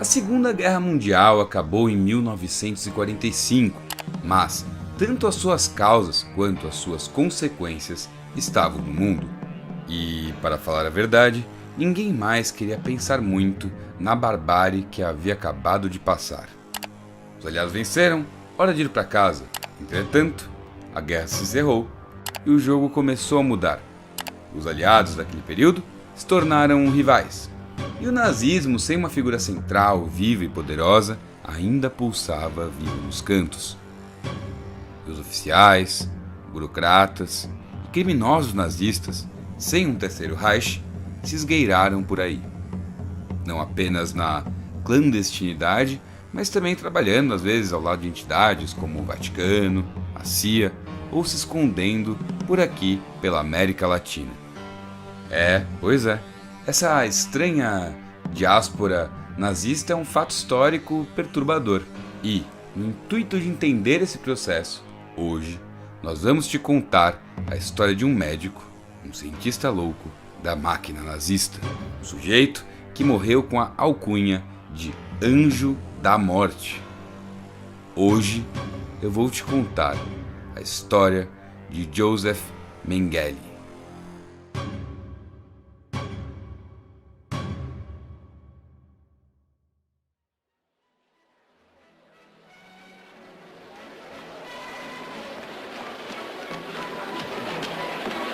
Segunda Guerra Mundial acabou em 1945, mas tanto as suas causas quanto as suas consequências estavam no mundo. E, para falar a verdade, ninguém mais queria pensar muito na barbárie que havia acabado de passar. Os aliados venceram, hora de ir para casa. Entretanto, a guerra se encerrou e o jogo começou a mudar. Os aliados daquele período se tornaram rivais. E o nazismo, sem uma figura central, viva e poderosa, ainda pulsava vivo nos cantos. E os oficiais, burocratas e criminosos nazistas, sem um terceiro Reich, se esgueiraram por aí. Não apenas na clandestinidade, mas também trabalhando às vezes ao lado de entidades como o Vaticano, a CIA, ou se escondendo por aqui pela América Latina. Pois é. Essa estranha diáspora nazista é um fato histórico perturbador. E, no intuito de entender esse processo, hoje nós vamos te contar a história de um médico, um cientista louco da máquina nazista. Um sujeito que morreu com a alcunha de Anjo da Morte. Hoje eu vou te contar a história de Joseph Mengele.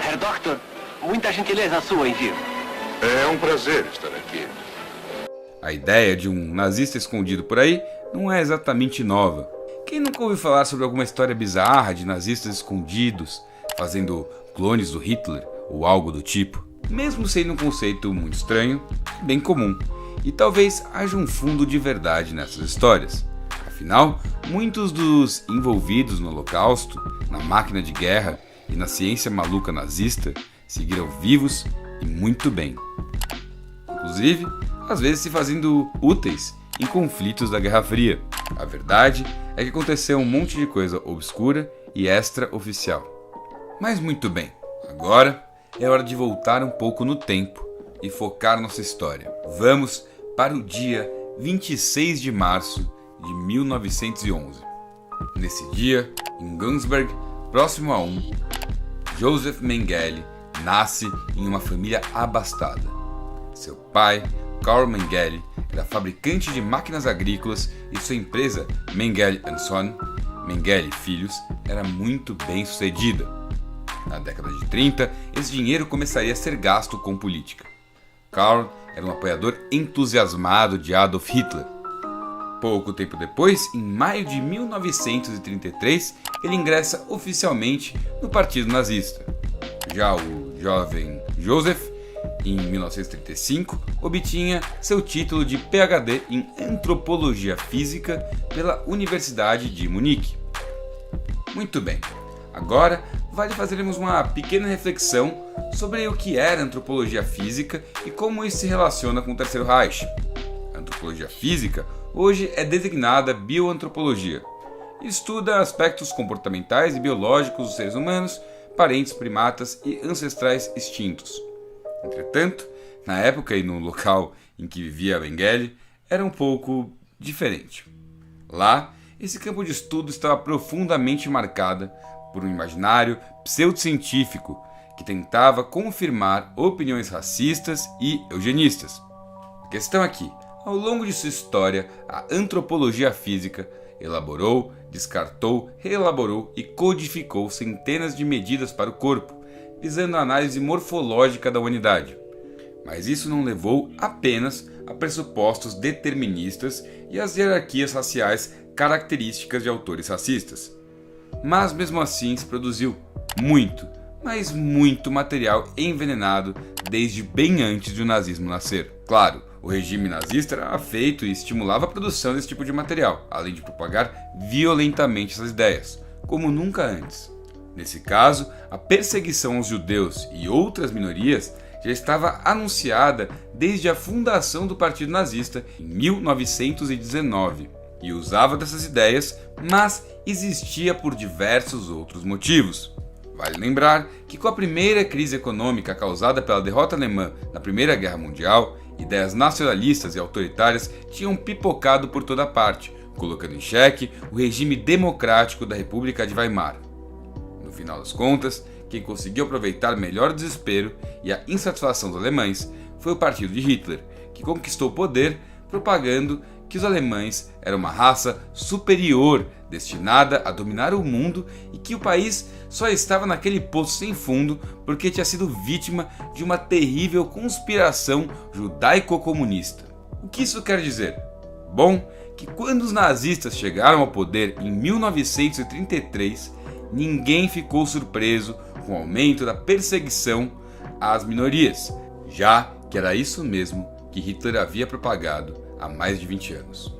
Herr Doctor, muita gentileza sua em vir. É um prazer estar aqui. A ideia de um nazista escondido por aí não é exatamente nova. Quem nunca ouviu falar sobre alguma história bizarra de nazistas escondidos, fazendo clones do Hitler ou algo do tipo? Mesmo sendo um conceito muito estranho, é bem comum. E talvez haja um fundo de verdade nessas histórias. Afinal, muitos dos envolvidos no Holocausto, na máquina de guerra e na ciência maluca nazista seguiram vivos e muito bem. Inclusive, às vezes se fazendo úteis em conflitos da Guerra Fria. A verdade é que aconteceu um monte de coisa obscura e extraoficial. Mas muito bem, agora é hora de voltar um pouco no tempo e focar nossa história. Vamos para o dia 26 de março de 1911. Nesse dia, em Gunsberg, próximo a Joseph Mengele nasce em uma família abastada. Seu pai, Karl Mengele, era fabricante de máquinas agrícolas e sua empresa, Mengele & Son, Mengele Filhos, era muito bem sucedida. Na década de 30, esse dinheiro começaria a ser gasto com política. Karl era um apoiador entusiasmado de Adolf Hitler. Pouco tempo depois, em maio de 1933, ele ingressa oficialmente no Partido Nazista. Já o jovem Joseph, em 1935, obtinha seu título de PhD em Antropologia Física pela Universidade de Munique. Muito bem, agora vale fazermos uma pequena reflexão sobre o que era Antropologia Física e como isso se relaciona com o Terceiro Reich. A Antropologia Física hoje é designada Bioantropologia. Estuda aspectos comportamentais e biológicos dos seres humanos, parentes primatas e ancestrais extintos. Entretanto, na época e no local em que vivia Mengele, era um pouco diferente. Lá, esse campo de estudo estava profundamente marcado por um imaginário pseudocientífico que tentava confirmar opiniões racistas e eugenistas. A questão aqui, ao longo de sua história, a antropologia física elaborou, descartou, reelaborou e codificou centenas de medidas para o corpo, visando a análise morfológica da humanidade. Mas isso não levou apenas a pressupostos deterministas e às hierarquias raciais características de autores racistas. Mas mesmo assim se produziu muito, mas muito material envenenado desde bem antes de o nazismo nascer. Claro, o regime nazista era afeito e estimulava a produção desse tipo de material, além de propagar violentamente essas ideias, como nunca antes. Nesse caso, a perseguição aos judeus e outras minorias já estava anunciada desde a fundação do Partido Nazista em 1919 e usava dessas ideias, mas existia por diversos outros motivos. Vale lembrar que com a primeira crise econômica causada pela derrota alemã na Primeira Guerra Mundial, Ideias nacionalistas e autoritárias tinham pipocado por toda parte, colocando em xeque o regime democrático da República de Weimar. No final das contas, quem conseguiu aproveitar melhor o desespero e a insatisfação dos alemães foi o partido de Hitler, que conquistou o poder propagando que os alemães eram uma raça superior destinada a dominar o mundo e que o país só estava naquele poço sem fundo porque tinha sido vítima de uma terrível conspiração judaico-comunista. O que isso quer dizer? Bom, que quando os nazistas chegaram ao poder em 1933, ninguém ficou surpreso com o aumento da perseguição às minorias, já que era isso mesmo que Hitler havia propagado há mais de 20 anos.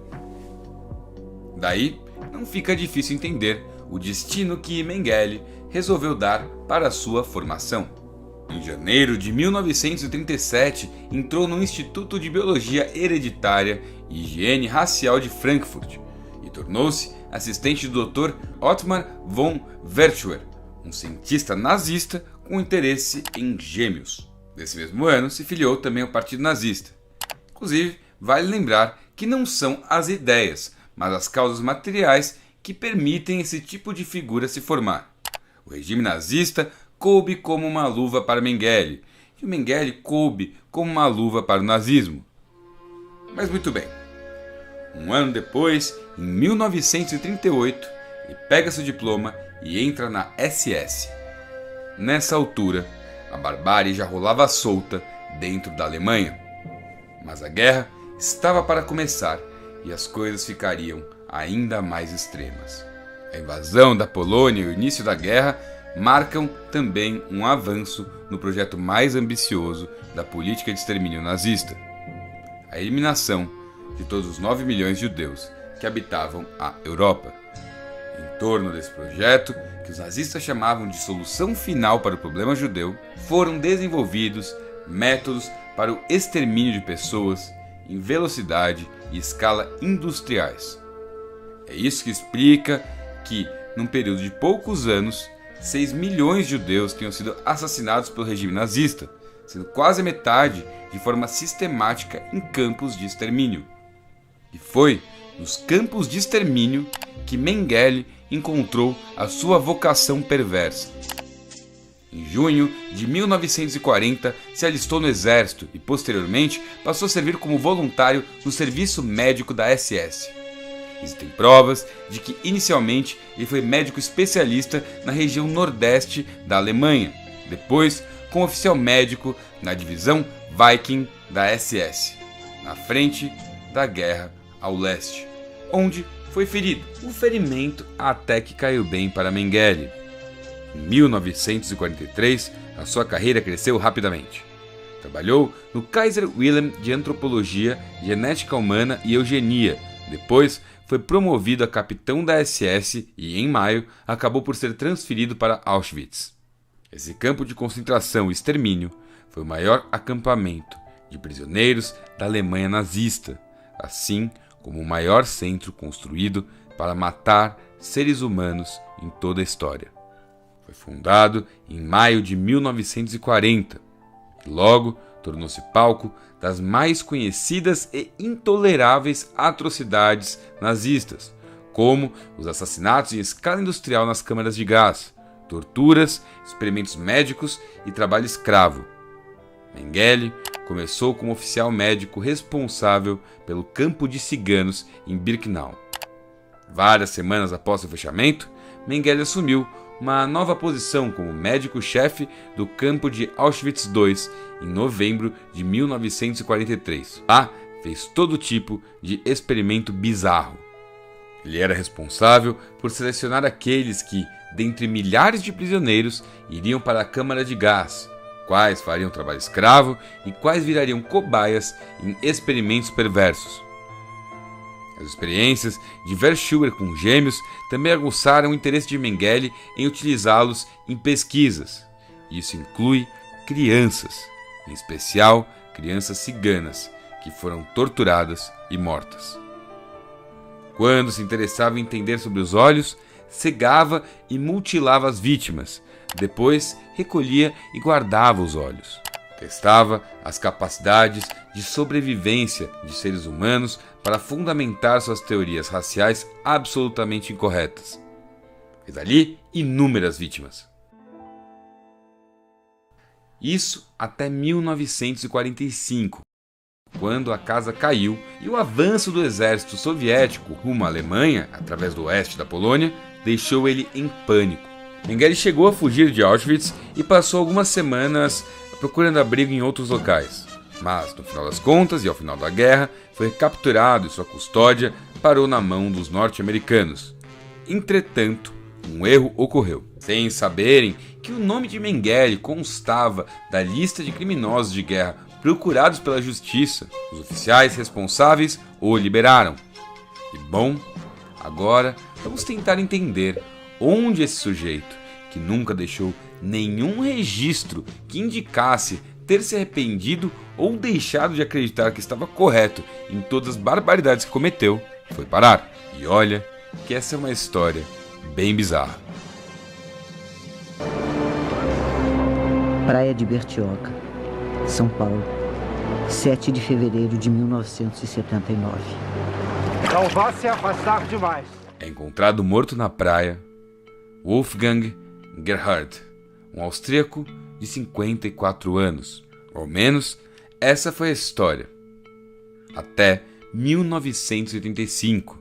Daí, não fica difícil entender o destino que Mengele resolveu dar para a sua formação. Em janeiro de 1937, entrou no Instituto de Biologia Hereditária e Higiene Racial de Frankfurt e tornou-se assistente do Dr. Ottmar von Verschuer, um cientista nazista com interesse em gêmeos. Nesse mesmo ano, se filiou também ao Partido Nazista. Inclusive, vale lembrar que não são as ideias, mas as causas materiais que permitem esse tipo de figura se formar. O regime nazista coube como uma luva para Mengele, e o Mengele coube como uma luva para o nazismo. Mas muito bem. Um ano depois, em 1938, ele pega seu diploma e entra na SS. Nessa altura, a barbárie já rolava solta dentro da Alemanha. Mas a guerra estava para começar e as coisas ficariam ainda mais extremas. A invasão da Polônia e o início da guerra marcam também um avanço no projeto mais ambicioso da política de extermínio nazista: a eliminação de todos os 9 milhões de judeus que habitavam a Europa. Em torno desse projeto, que os nazistas chamavam de solução final para o problema judeu, foram desenvolvidos métodos para o extermínio de pessoas em velocidade e escala industriais. É isso que explica que, num período de poucos anos, 6 milhões de judeus tenham sido assassinados pelo regime nazista, sendo quase a metade de forma sistemática em campos de extermínio. E foi nos campos de extermínio que Mengele encontrou a sua vocação perversa. Em junho de 1940, se alistou no exército e, posteriormente, passou a servir como voluntário no serviço médico da SS. Existem provas de que, inicialmente, ele foi médico especialista na região nordeste da Alemanha, depois como oficial médico na divisão Viking da SS, na frente da guerra ao leste, onde foi ferido. O ferimento até que caiu bem para Mengele. Em 1943, a sua carreira cresceu rapidamente. Trabalhou no Kaiser Wilhelm de Antropologia, Genética Humana e Eugenia. Depois, foi promovido a capitão da SS e, em maio, acabou por ser transferido para Auschwitz. Esse campo de concentração e extermínio foi o maior acampamento de prisioneiros da Alemanha nazista, assim como o maior centro construído para matar seres humanos em toda a história. Foi fundado em maio de 1940 e logo tornou-se palco das mais conhecidas e intoleráveis atrocidades nazistas, como os assassinatos em escala industrial nas câmaras de gás, torturas, experimentos médicos e trabalho escravo. Mengele começou como oficial médico responsável pelo campo de ciganos em Birkenau. Várias semanas após seu fechamento, Mengele assumiu uma nova posição como médico-chefe do campo de Auschwitz II em novembro de 1943. Lá, fez todo tipo de experimento bizarro. Ele era responsável por selecionar aqueles que, dentre milhares de prisioneiros, iriam para a câmara de gás, quais fariam trabalho escravo e quais virariam cobaias em experimentos perversos. As experiências de Verschuer com gêmeos também aguçaram o interesse de Mengele em utilizá-los em pesquisas. Isso inclui crianças, em especial crianças ciganas, que foram torturadas e mortas. Quando se interessava em entender sobre os olhos, cegava e mutilava as vítimas. Depois, recolhia e guardava os olhos. Testava as capacidades de sobrevivência de seres humanos para fundamentar suas teorias raciais absolutamente incorretas. E dali inúmeras vítimas. Isso até 1945, quando a casa caiu e o avanço do exército soviético rumo à Alemanha, através do oeste da Polônia, deixou ele em pânico. Mengele chegou a fugir de Auschwitz e passou algumas semanas procurando abrigo em outros locais. Mas, no final das contas e ao final da guerra, foi capturado e sua custódia parou na mão dos norte-americanos. Entretanto, um erro ocorreu. Sem saberem que o nome de Mengele constava da lista de criminosos de guerra procurados pela justiça, os oficiais responsáveis o liberaram. E bom, agora vamos tentar entender onde esse sujeito, que nunca deixou nenhum registro que indicasse ter se arrependido ou deixado de acreditar que estava correto em todas as barbaridades que cometeu, foi parar. E olha que essa é uma história bem bizarra. Praia de Bertioga, São Paulo, 7 de fevereiro de 1979. Não vá se afastar demais. É encontrado morto na praia Wolfgang Gerhard, um austríaco de 54 anos. Ao menos, essa foi a história. Até 1985,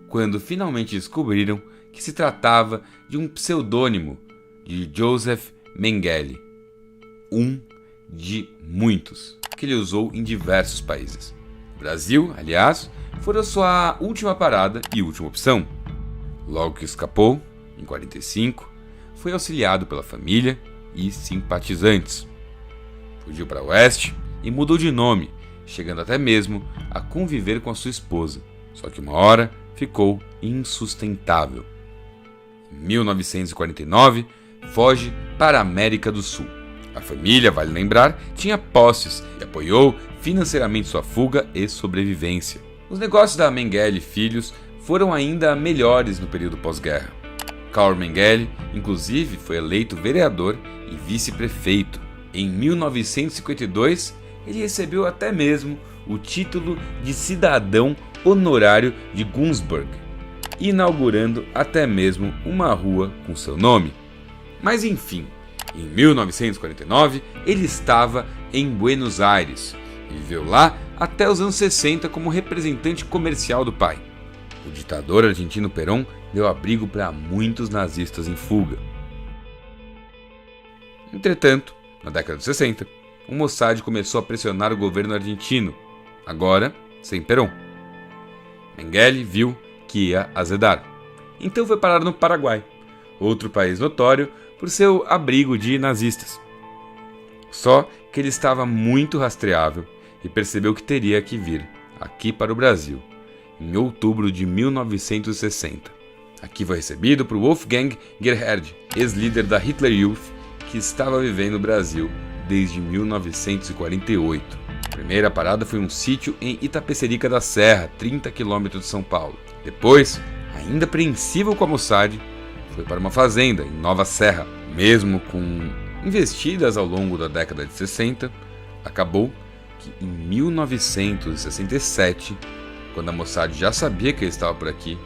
quando finalmente descobriram que se tratava de um pseudônimo de Joseph Mengele, um de muitos que ele usou em diversos países. O Brasil, aliás, foi a sua última parada e última opção. Logo que escapou, em 45, foi auxiliado pela família e simpatizantes. Fugiu para o oeste e mudou de nome, chegando até mesmo a conviver com a sua esposa. Só que uma hora ficou insustentável. Em 1949, foge para a América do Sul. A família, vale lembrar, tinha posses e apoiou financeiramente sua fuga e sobrevivência. Os negócios da Mengele Filhos foram ainda melhores no período pós-guerra. Karl Mengele, inclusive, foi eleito vereador e vice-prefeito. Em 1952, ele recebeu até mesmo o título de cidadão honorário de Günzburg, inaugurando até mesmo uma rua com seu nome. Mas enfim, em 1949, ele estava em Buenos Aires e viveu lá até os anos 60 como representante comercial do pai. O ditador argentino Perón deu abrigo para muitos nazistas em fuga. Entretanto, na década de 60, o Mossad começou a pressionar o governo argentino, agora sem Perón. Mengele viu que ia azedar, então foi parar no Paraguai, outro país notório por seu abrigo de nazistas. Só que ele estava muito rastreável e percebeu que teria que vir aqui para o Brasil, em outubro de 1960. Aqui foi recebido por Wolfgang Gerhard, ex-líder da Hitler Youth, que estava vivendo no Brasil desde 1948. A primeira parada foi um sítio em Itapecerica da Serra, 30 km de São Paulo. Depois, ainda apreensivo com a Mossad, foi para uma fazenda em Nova Serra. Mesmo com investidas ao longo da década de 60, acabou que em 1967, quando a Mossad já sabia que ele estava por aqui,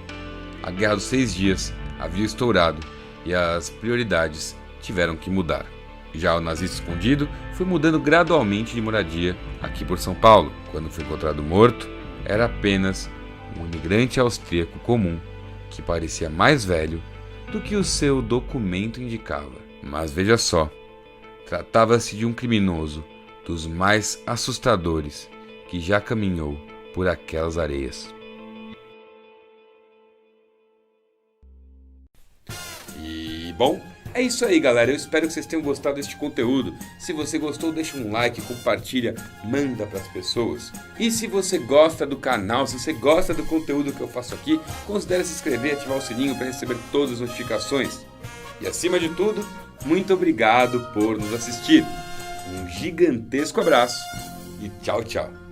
a Guerra dos 6 Dias havia estourado e as prioridades tiveram que mudar. Já o nazista escondido foi mudando gradualmente de moradia aqui por São Paulo. Quando foi encontrado morto, era apenas um imigrante austríaco comum que parecia mais velho do que o seu documento indicava. Mas veja só, tratava-se de um criminoso dos mais assustadores que já caminhou por aquelas areias. E bom, é isso aí, galera. Eu espero que vocês tenham gostado deste conteúdo. Se você gostou, deixa um like, compartilha, manda para as pessoas. E se você gosta do canal, se você gosta do conteúdo que eu faço aqui, considere se inscrever e ativar o sininho para receber todas as notificações. E acima de tudo, muito obrigado por nos assistir. Um gigantesco abraço e tchau, tchau.